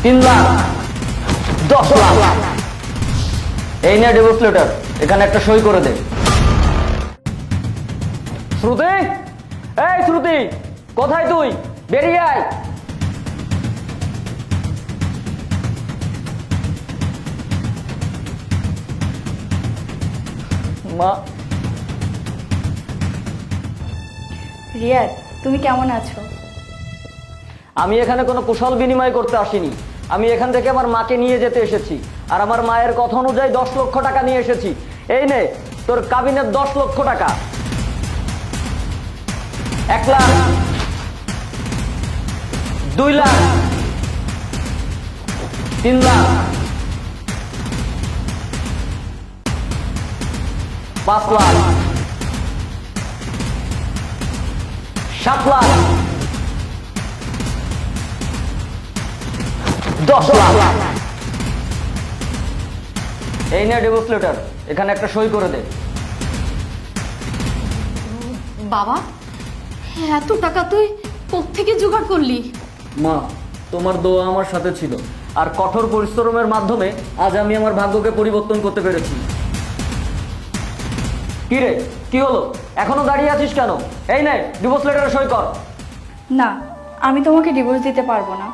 3,10,00,000। এই নিয়ে divorce letter, এখানে একটা সই করে দে। শ্রুতি, এই শ্রুতি, কোথায় তুই? বেরিয়ে আয়। মা, রিয়াদ, তুমি কেমন আছো? আমি এখানে কোনো কুশল বিনিময় করতে আসিনি। আমি এখান থেকে আমার মাকে নিয়ে যেতে এসেছি, আর আমার মায়ের কথা অনুযায়ী 10 লক্ষ টাকা নিয়ে এসেছি। এই নে তোর কাবিনের 10 লক্ষ টাকা। 1 লাখ, 2 লাখ, 3 লাখ, 5 লাখ, 7 লাখ, 10 লাখ। এই নে ডিভোর্স লেটার, এখানে একটা সই করে দে। বাবা, এত টাকা তুই কোত্থেকে জোগাড় করলি? মা, তোমার দোয়া আমার সাথে ছিল, আর কঠোর পরিশ্রমের মাধ্যমে আজ আমি আমার ভাগ্যকে পরিবর্তন করতে পেরেছি। কি রে, কি হলো? এখনো দাঁড়িয়ে আছিস কেন? এই নে ডিভোর্স লেটারে সই কর। না, আমি তোমাকে ডিভোর্স দিতে পারবো না।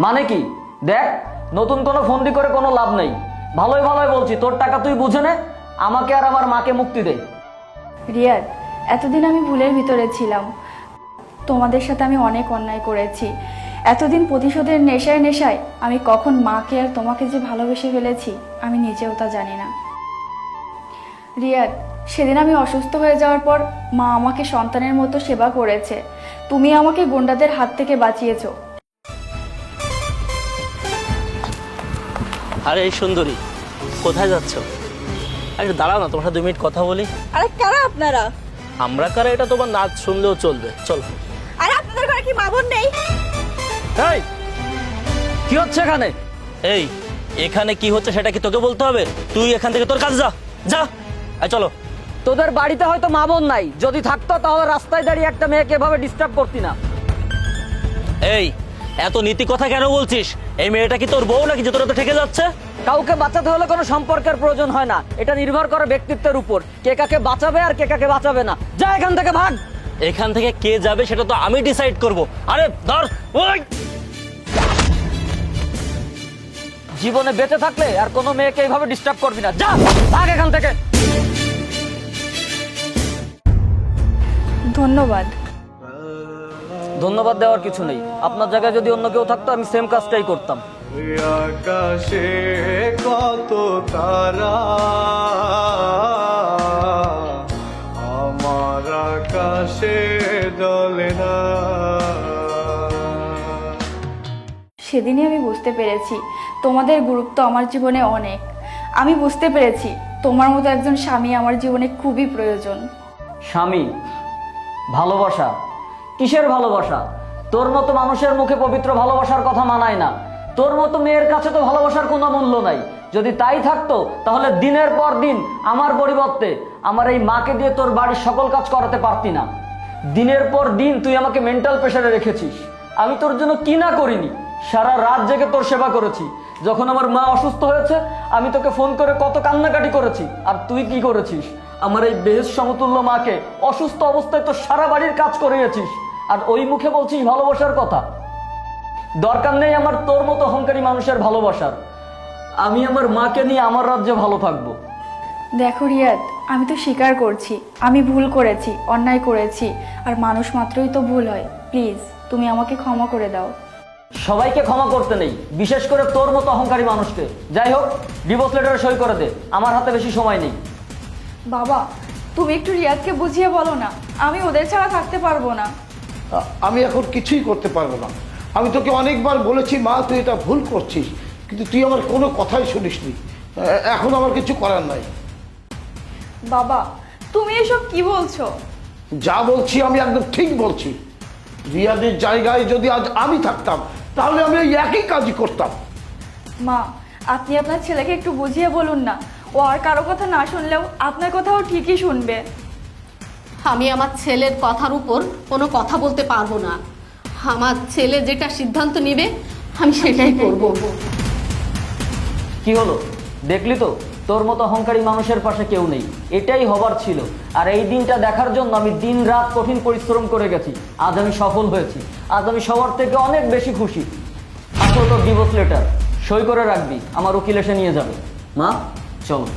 মানে কি? দেখ, নতুন কোনো ফন্দি করে কোনো লাভ নেই। ভালোই ভালোই বলছি, তোর টাকা তুই বুঝে নে, আমাকে আর আমার মাকে মুক্তি দে। রিয়াদ, এতদিন আমি ভুলের ভিতরে ছিলাম। তোমাদের সাথে আমি অনেক অন্যায় করেছি। এতদিন প্রতিশোধের নেশায় নেশায় আমি কখন মাকে আর তোমাকে যে ভালোবেসে ফেলেছি আমি নিজেও তা জানি না। রিয়াদ, সেদিন আমি অসুস্থ হয়ে যাওয়ার পর মা আমাকে সন্তানের মতো সেবা করেছে। তুমি আমাকে গুন্ডাদের হাত থেকে বাঁচিয়েছো। আরে এই সুন্দরী, কোথায় যাচ্ছ? আরে দাঁড়াও না, তোমার সাথে 2 মিনিট কথা বলি। আরে কারা আপনারা? আমরা কারা এটা তোমার নাচ শুনলেও চলবে, চলো। আরে আপনাদের ঘরে কি মা বোন নেই? এই, কি হচ্ছে এখানে? এই, এখানে কি হচ্ছে সেটা কি তোকে বলতে হবে? তুই এখান থেকে তোর কাজ যা যা। চলো। তোদের বাড়িতে হয়তো মা বোন নাই, যদি থাকতো তাহলে রাস্তায় দাঁড়িয়ে একটা মেয়েকে এভাবে ডিস্টার্ব করতি না। এই, এত নীতি কথা কেন বলছিস? এই মেয়েটা কি তোর বউ নাকি যে তোর তো ঠেকে যাচ্ছে? কাউকে বাঁচাতে হলে কোনো সম্পর্কের প্রয়োজন হয় না, এটা নির্ভর করে ব্যক্তিত্বের উপর, কে কাকে বাঁচাবে আর কে কাকে বাঁচাবে না। যা এখান থেকে, ভাগ। এখান থেকে কে যাবে সেটা তো আমি ডিসাইড করব। আরে ধর, ওই জীবনে বেঁচে থাকলে আর কোনো মেয়েকে এইভাবে ডিস্টার্ব করবি না। যা, ভাগ এখান থেকে। ধন্যবাদ। ধন্যবাদ দেওয়ার কিছু নেই, আপনার জায়গায় যদি অন্য কেউ থাকতো আমি সেম কাজটাই করতাম। আকাশে কত তারা, আমার আকাশে জ্বলে না। সেদিনই আমি বুঝতে পেরেছি তোমাদের গুরুত্ব আমার জীবনে অনেক। আমি বুঝতে পেরেছি তোমার মতো একজন স্বামী আমার জীবনে খুবই প্রয়োজন। স্বামী? ভালোবাসা? কিসের ভালোবাসা? তোর মতো মানুষের মুখে পবিত্র ভালোবাসার কথা মানায় না। তোর মতো মেয়ের কাছে তো ভালোবাসার কোনো মূল্য নাই। যদি তাই থাকতো তাহলে দিনের পর দিন আমার পরিবর্তে আমার এই মাকে দিয়ে তোর বাড়ির সকল কাজ করাতে পারতি না। দিনের পর দিন তুই আমাকে মেন্টাল প্রেশারে রেখেছিস। আমি তোর জন্য কি না করিনি? সারা রাত জেগে তোর সেবা করেছি। যখন আমার মা অসুস্থ হয়েছে আমি তোকে ফোন করে কত কান্নাকাটি করেছি, আর তুই কি করেছিস? আমার এই বেহেশত সমতুল্য মাকে অসুস্থ অবস্থায় তো সারা বাড়ির কাজ করিয়েছিস, আর ওই মুখে বলছিস ভালোবাসার কথা। দরকার নেই আমার তোর মতো অহংকারী মানুষের ভালোবাসার। আমি আমার মাকে নিয়ে আমার রাজ্যে ভালো থাকবো। দেখো রিয়াদ, আমি তো স্বীকার করছি আমি ভুল করেছি, অন্যায় করেছি, আর মানুষ মাত্রই তো ভুল হয়। প্লিজ তুমি আমাকে ক্ষমা করে দাও। সবাইকে ক্ষমা করতে নেই, বিশেষ করে তোর মতো অহংকারী মানুষকে। যাই হোক, ডিভোর্স লেটারে সই করে দে, আমার হাতে বেশি সময় নেই। বাবা, তুমি একটু রিয়াদকে বুঝিয়ে বলো না, আমি ওদের ছাড়া থাকতে পারবো না। আমি এখন কিছুই করতে পারবো না। আমি তোকে অনেকবার বলেছি মা তুই এটা ভুল করছিস, কিন্তু তুই আমার কোনো কথাই শুনিসনি। এখন আমার কিছু করার নাই। বাবা, তুমি এসব কি বলছো? যা বলছি আমি একদম ঠিক বলছি। রিয়াদের জায়গায় যদি আজ আমি থাকতাম তাহলে আমি ওই একই কাজই করতাম। মা, আপনি আপনার ছেলেকে একটু বুঝিয়ে বলুন না, ও আর কারো কথা না শুনলেও আপনার কথাও ঠিকই শুনবে। আমি আমার ছেলের কথার উপর কোনো কথা বলতে পারবো না। আমার ছেলে যেটা সিদ্ধান্ত নেবে আমি সেটাই করব। কি হলো, দেখলি তো তোর মতো অহংকারী মানুষের পাশে কেউ নেই। এটাই হবার ছিল, আর এই দিনটা দেখার জন্য আমি দিন রাত কঠিন পরিশ্রম করে গেছি। আজ আমি সফল হয়েছি, আজ আমি সবার থেকে অনেক বেশি খুশি। আসলে তোর ডিভোর্স লেটার সই করে রাখবি, আমার উকিল এসে নিয়ে যাবে। মা চলো।